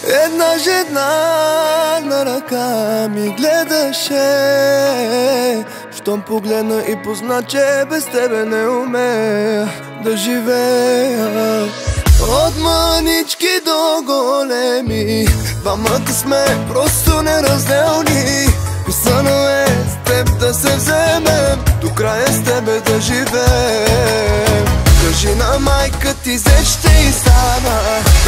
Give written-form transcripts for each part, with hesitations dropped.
Една жена на ръка ми гледаше, щом погледна и позна, че без тебе не умея да живея. От мънички до големи, двамата сме просто неразделни. Писано е с теб да се вземем, до края с тебе да живеем. Кажи на майка ти, зе ще и стана,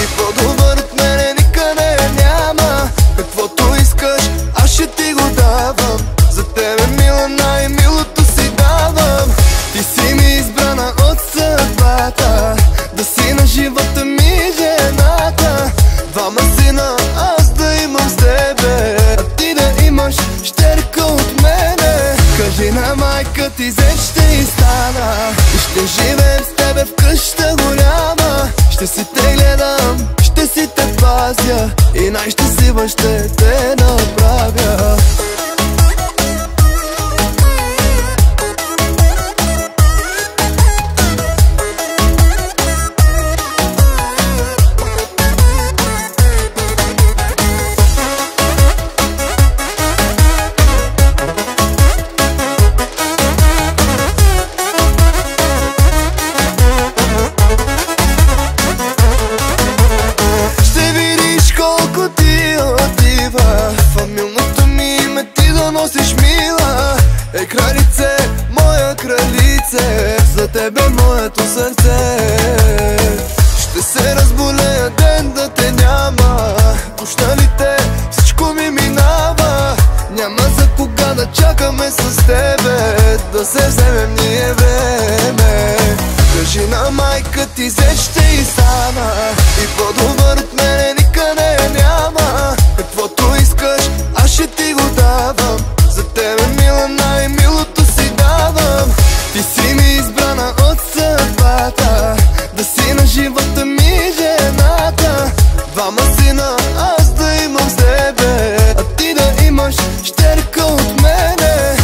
и по-добър от мене никъде няма. Каквото искаш, аз ще ти го давам. За тебе, мила, най-милото си давам. Ти си ми избрана от съдбата, да си на живота ми жената. Двама сина аз да имам с тебе, а ти да имаш щерка от мене. Кажи на майка ти, зе ще и стана, и ще живеем с тебе в къща голяма. Ще си те гледам, ще си те пазя, и най-щастлива ще те направя. Фамилното ми име ти да носиш, мила. Ей, кралице, моя кралице, за тебе моето сърце. Ще се разболея ден да те няма, пуща ли те, всичко ми минава. Няма за кога да чакаме с тебе, да се вземем ние време. Кажи на майка ти, зе ще и стана, и по-добър от мене никъде няма. Каквото искаш, аз ще ти го давам. За тебе, мила, най-милото си давам. Ти си ми избрана от съдбата, да си на живота ми жената. Двама сина аз да имам с тебе, а ти да имаш щерка от мене.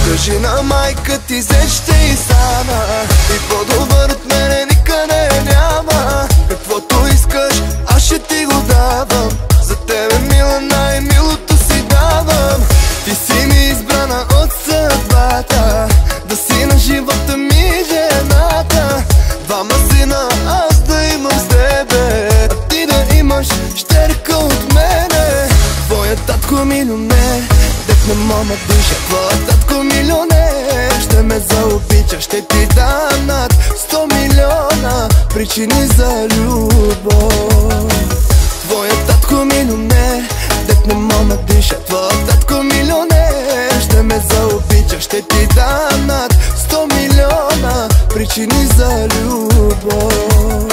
Кажи на майка ти, зе ще и стана, и по-добър от мене никъде няма. Каквото искаш, аз ще ти го давам. За тебе, мила, най-милото си давам. Ти си ми избрана от съдбата, да си на живота ми жената. Двама сина аз да имам с тебе, а ти да имаш щерка от мене. Твоя татко милионер, дет на мома душа. Твоя татко милионер ще ме заобича, ще ти дам над 100 милиона причини за любов. Твоя татко милионер, дет на мома диша. Твоя татко милионер ще ме заобича, ще ти дам над 100 милиона причини за любов.